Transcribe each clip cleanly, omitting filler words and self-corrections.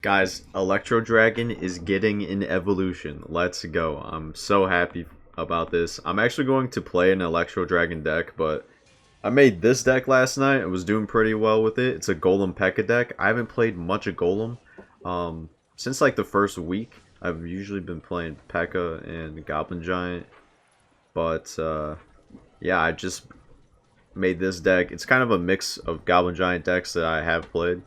Guys, Electro Dragon is getting an evolution. Let's go. I'm so happy about this. I'm actually going to play an Electro Dragon deck, but I made this deck last night. I was doing pretty well with it. It's a Golem P.E.K.K.A deck. I haven't played much of Golem since like the first week. I've usually been playing P.E.K.K.A and Goblin Giant, but yeah, I just made this deck. It's kind of a mix of Goblin Giant decks that I have played.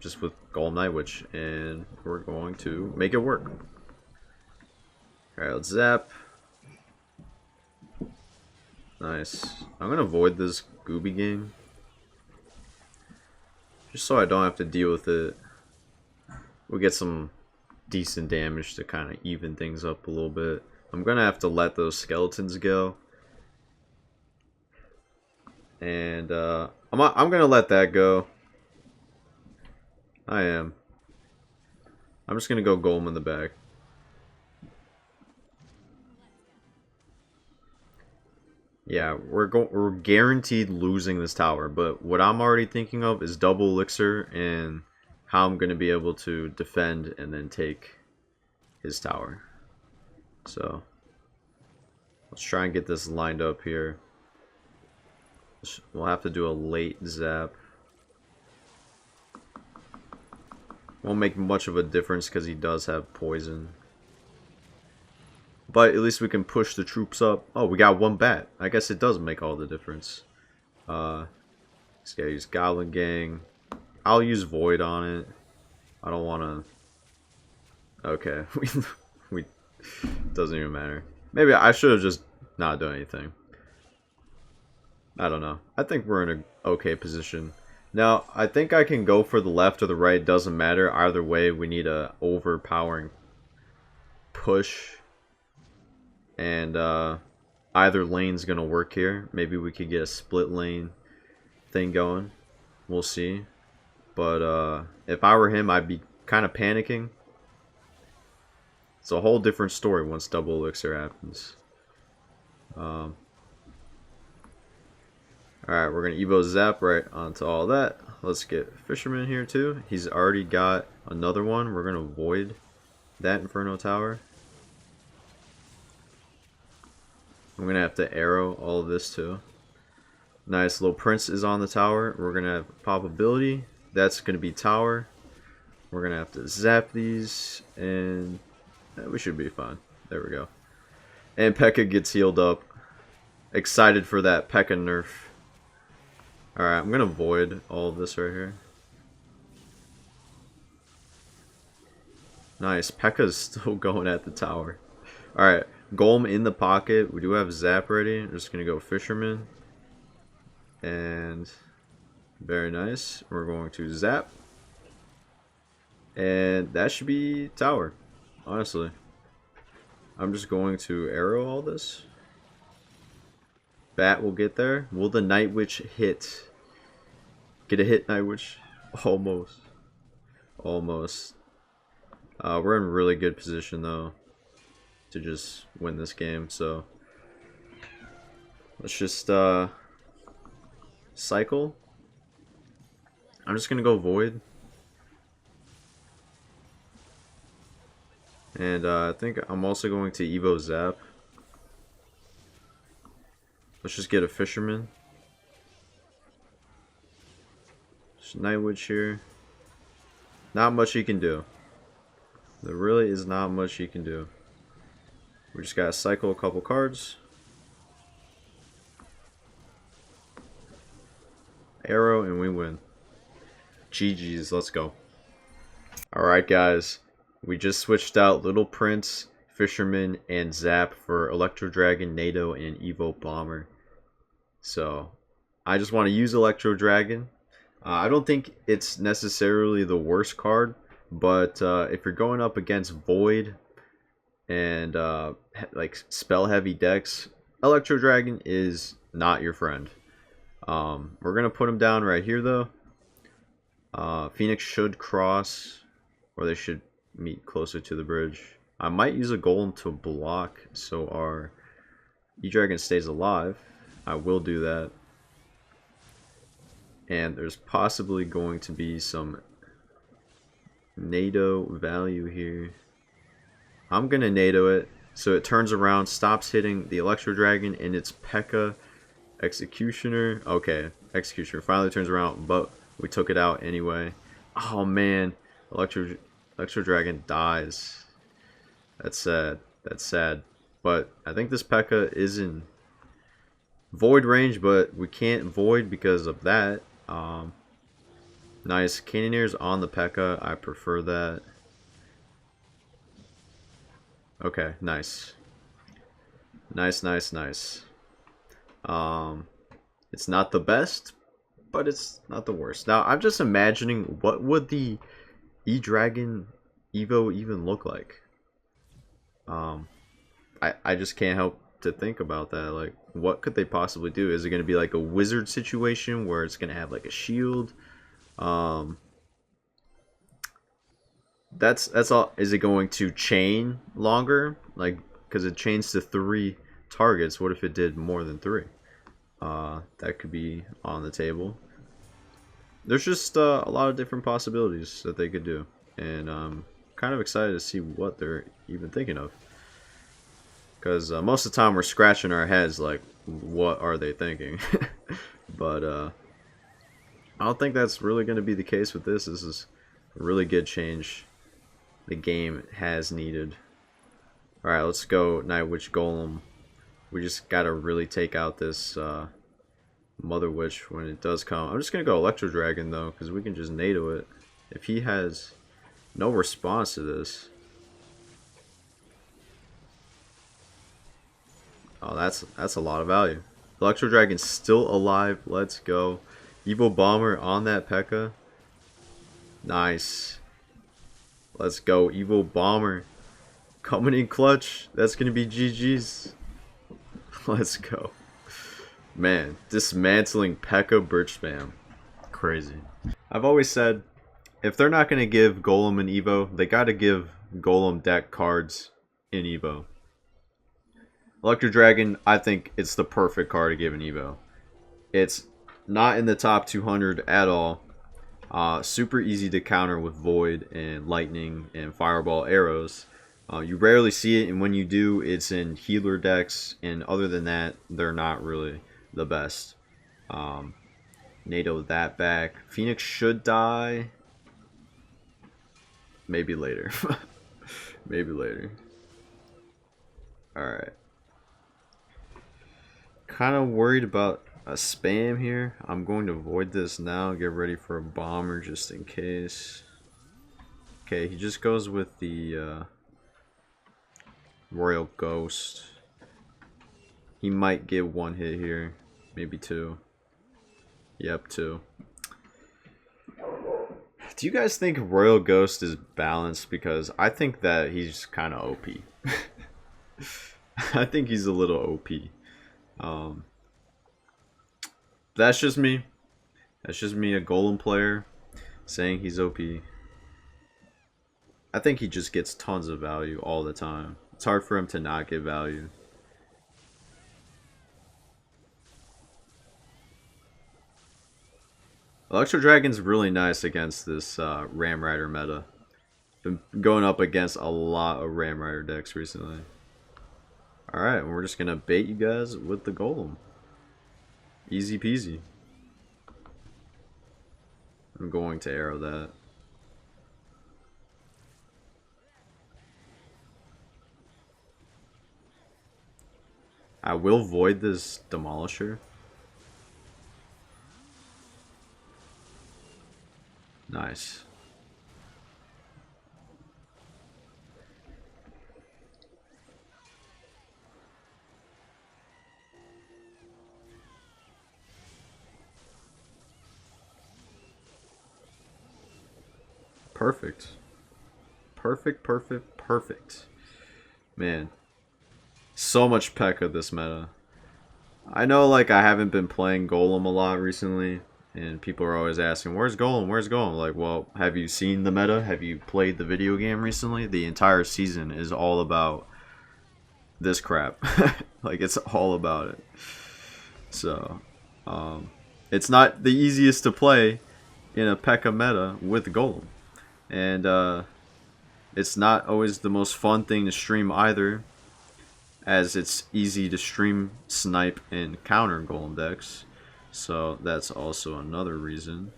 Just with Golem Night Witch, and we're going to make it work. Alright, let's zap. Nice. I'm gonna avoid this Gooby game, just so I don't have to deal with it. We'll get some decent damage to kind of even things up a little bit. I'm gonna have to let those skeletons go, and I'm gonna let that go. I am. I'm just gonna go Golem in the back. Yeah, we're guaranteed losing this tower, but what I'm already thinking of is double elixir and how I'm gonna be able to defend and then take his tower. So let's try and get this lined up here. We'll have to do a late zap. Won't make much of a difference because he does have poison. But at least we can push the troops up. Oh, we got one bat. I guess it does make all the difference. This guy use Goblin Gang. I'll use Void on it. I don't want to... Okay. we doesn't even matter. Maybe I should have just not done anything. I don't know. I think we're in an okay position. Now, I think I can go for the left or the right. It doesn't matter. Either way, we need a overpowering push. And either lane's going to work here. Maybe we could get a split lane thing going. We'll see. But if I were him, I'd be kind of panicking. It's a whole different story once double elixir happens. Alright, we're going to Evo Zap right onto all that. Let's get Fisherman here too. He's already got another one. We're going to Void that Inferno Tower. I'm going to have to arrow all of this too. Nice, little Prince is on the tower. We're going to have Pop Ability. That's going to be Tower. We're going to have to zap these, and we should be fine. There we go. And P.E.K.K.A gets healed up. Excited for that P.E.K.K.A nerf. Alright, I'm going to Void all of this right here. Nice, P.E.K.K.A's still going at the tower. Alright, Golem in the pocket. We do have Zap ready. I'm just going to go Fisherman. And very nice. We're going to Zap. And that should be Tower, honestly. I'm just going to arrow all this. Bat will get there. Will the Night Witch hit? Get a hit, Night Witch? Almost. Almost. We're in really good position, though, to just win this game. So let's just cycle. I'm just going to go Void. And I think I'm also going to Evo Zap. Let's just get a Fisherman. Just Night Witch here. Not much he can do. There really is not much he can do. We just gotta cycle a couple cards. Arrow and we win. GG's, let's go. Alright guys, we just switched out Little Prince, Fisherman, and Zap for Electro Dragon, NATO, and Evo Bomber. So, I just want to use Electro Dragon. I don't think it's necessarily the worst card, but if you're going up against Void and like spell heavy decks, Electro Dragon is not your friend. We're gonna put him down right here though. Phoenix should cross, or they should meet closer to the bridge. I might use a Golem to block so our E-Dragon stays alive. I will do that. And there's possibly going to be some NATO value here. I'm gonna NATO it so it turns around, stops hitting the Electro Dragon and its P.E.K.K.A. Executioner. Okay, Executioner finally turns around, but we took it out anyway. Oh man, Electro Dragon dies. That's sad. That's sad. But I think this P.E.K.K.A. is in void range, but we can't void because of that. Nice. Cannoneers on the P.E.K.K.A. I prefer that. Okay, nice. Nice, nice, nice. It's not the best, but it's not the worst. Now, I'm just imagining what would the E-Dragon Evo even look like. I just can't help to think about that. Like, what could they possibly do? Is it going to be like a wizard situation where it's going to have like a shield? That's all. Is it going to chain longer? Like, because it chains to 3 targets. What if it did more than 3? That could be on the table. There's just a lot of different possibilities that they could do, and I'm kind of excited to see what they're even thinking of. Because most of the time we're scratching our heads like, what are they thinking? But I don't think that's really going to be the case with this. This is a really good change the game has needed. Alright, let's go Night Witch Golem. We just got to really take out this Mother Witch when it does come. I'm just going to go Electro Dragon though, because we can just NATO it. If he has no response to this. Oh, that's a lot of value. Electro Dragon's still alive. Let's go. Evo Bomber on that P.E.K.K.A. Nice. Let's go. Evo Bomber coming in clutch. That's going to be GG's. Let's go. Man, dismantling P.E.K.K.A. Birch Spam. Crazy. I've always said, if they're not going to give Golem an Evo, they got to give Golem deck cards in Evo. Electro Dragon, I think it's the perfect card to give an Evo. It's not in the top 200 at all. Super easy to counter with Void and Lightning and Fireball arrows. You rarely see it, and when you do, it's in healer decks, and other than that, they're not really the best. NATO that back. Phoenix should die. Maybe later. Maybe later. Alright. Kind of worried about a spam here. I'm going to void this now. Get ready for a bomber just in case. Okay, he just goes with the Royal Ghost. He might get 1 hit here. Maybe 2. Yep, 2. Do you guys think Royal Ghost is balanced? Because I think that he's kind of OP. I think he's a little OP. That's just me. That's just me, a Golem player, saying he's OP. I think he just gets tons of value all the time. It's hard for him to not get value. Electro Dragon's really nice against this Ram Rider meta. Been going up against a lot of Ram Rider decks recently. Alright, we're just gonna bait you guys with the Golem. Easy peasy. I'm going to arrow that. I will void this Demolisher. Nice. Perfect. Perfect, perfect, perfect. Man. So much P.E.K.K.A. this meta. I know, like, I haven't been playing Golem a lot recently, and people are always asking, where's Golem? Where's Golem? Like, well, have you seen the meta? Have you played the video game recently? The entire season is all about this crap. Like, it's all about it. So, it's not the easiest to play in a P.E.K.K.A. meta with Golem. And it's not always the most fun thing to stream either, as it's easy to stream, snipe, and counter Golem decks. So that's also another reason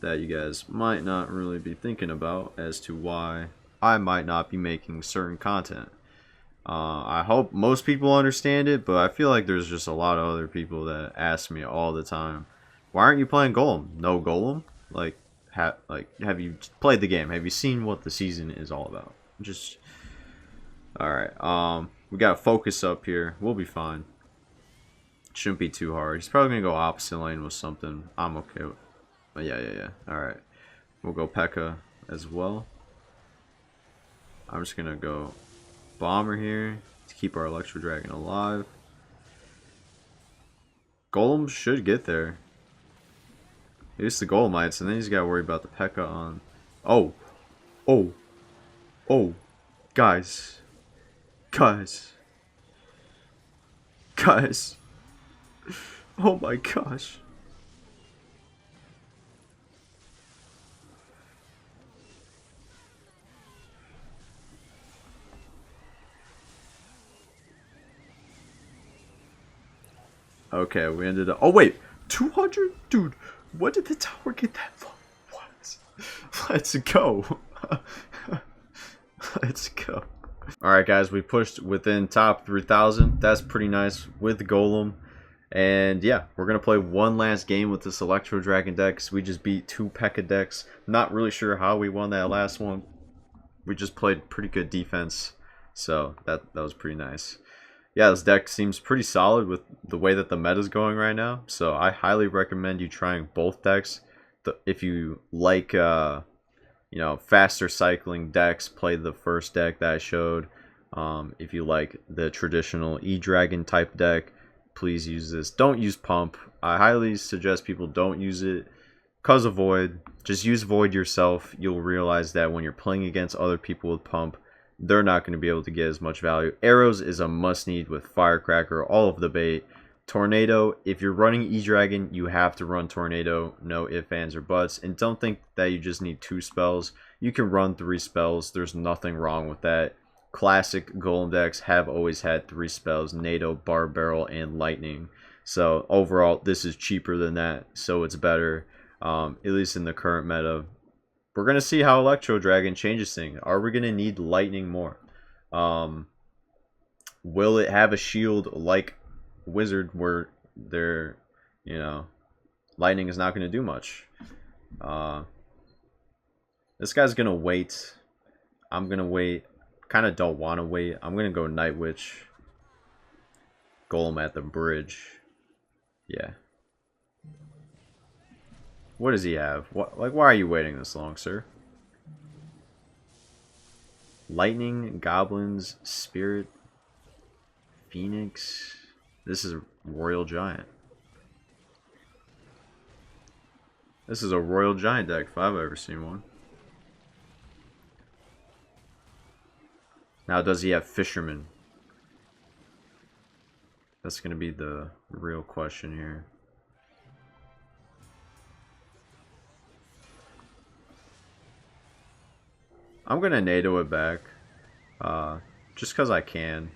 that you guys might not really be thinking about as to why I might not be making certain content. I hope most people understand it, but I feel like there's just a lot of other people that ask me all the time, why aren't you playing Golem? No Golem? Like, have you played the game? Have you seen what the season is all about? Just, alright, we gotta focus up here. We'll be fine. Shouldn't be too hard. He's probably gonna go opposite lane with something. I'm okay with. But yeah. Alright. We'll go P.E.K.K.A as well. I'm just gonna go Bomber here to keep our Electro Dragon alive. Golem should get there. Here's the Golemites, and then he's gotta worry about the P.E.K.K.A on. Oh! Guys. Oh my gosh. Okay, we ended up... Oh, wait! 200? Dude, when did the tower get that low? What? Let's go. Let's go. Alright, guys, we pushed within top 3,000. That's pretty nice with Golem. And yeah, we're going to play one last game with this Electro Dragon deck. We just beat 2 P.E.K.K.A decks. Not really sure how we won that last one. We just played pretty good defense. So that was pretty nice. Yeah, this deck seems pretty solid with the way that the meta is going right now. So I highly recommend you trying both decks. If you like, you know, faster cycling decks, play the first deck that I showed. If you like the traditional E-Dragon type deck, please use this. Don't use Pump. I highly suggest people don't use it because of Void. Just use Void yourself. You'll realize that when you're playing against other people with Pump, they're not going to be able to get as much value. Arrows is a must-need with Firecracker, all of the bait. Tornado, if you're running E-Dragon, you have to run Tornado. No ifs, ands, or buts. And don't think that you just need 2 spells. You can run 3 spells. There's nothing wrong with that. Classic Golem decks have always had 3 spells: NATO, Bar Barrel, and Lightning. So overall, this is cheaper than that, so it's better, at least in the current meta. We're going to see how Electro Dragon changes things. Are we going to need Lightning more? Will it have a shield like Wizard where they're, you know, Lightning is not going to do much? This guy's going to wait. I'm going to wait. Kind of don't want to wait. I'm going to go Night Witch. Golem at the bridge. Yeah. What does he have? What, like, why are you waiting this long, sir? Lightning, Goblins, Spirit, Phoenix. This is a Royal Giant. This is a Royal Giant deck if I've ever seen one. Now, does he have Fisherman? That's going to be the real question here. I'm going to NATO it back. Just because I can.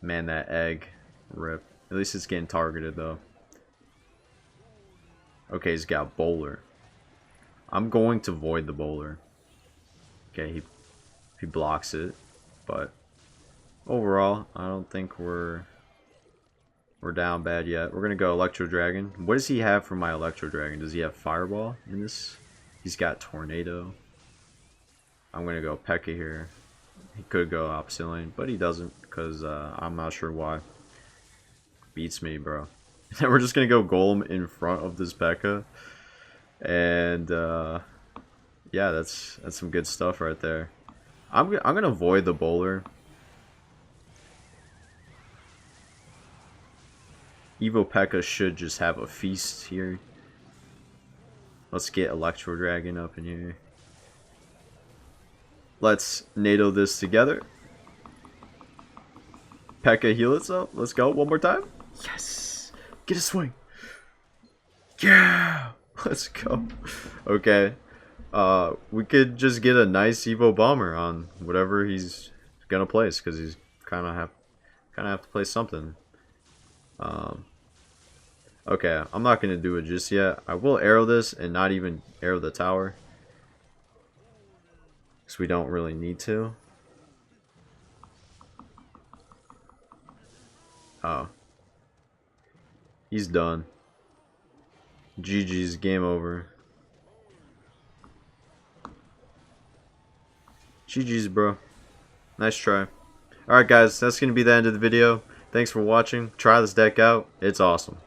Man, that egg. Rip. At least it's getting targeted, though. Okay, he's got Bowler. I'm going to void the Bowler. Okay, he blocks it. But overall, I don't think we're down bad yet. We're going to go Electro Dragon. What does he have for my Electro Dragon? Does he have Fireball in this? He's got Tornado. I'm going to go P.E.K.K.A here. He could go opposite lane, but he doesn't because I'm not sure why. Beats me, bro. And we're just going to go Golem in front of this P.E.K.K.A. And yeah, that's some good stuff right there. I'm going to void the Bowler. Evo P.E.K.K.A should just have a feast here. Let's get Electro Dragon up in here. Let's NATO this together. P.E.K.K.A heal itself. Let's go one more time. Yes! Get a swing. Yeah! Let's go. Okay. we could just get a nice Evo Bomber on whatever he's gonna place, because he's kind of have to play something. Okay, I'm not gonna do it just yet. I will arrow this and not even arrow the tower, because we don't really need to. Oh, he's done. GG's, game over. GG's, bro. Nice try. Alright guys, that's going to be the end of the video. Thanks for watching. Try this deck out. It's awesome.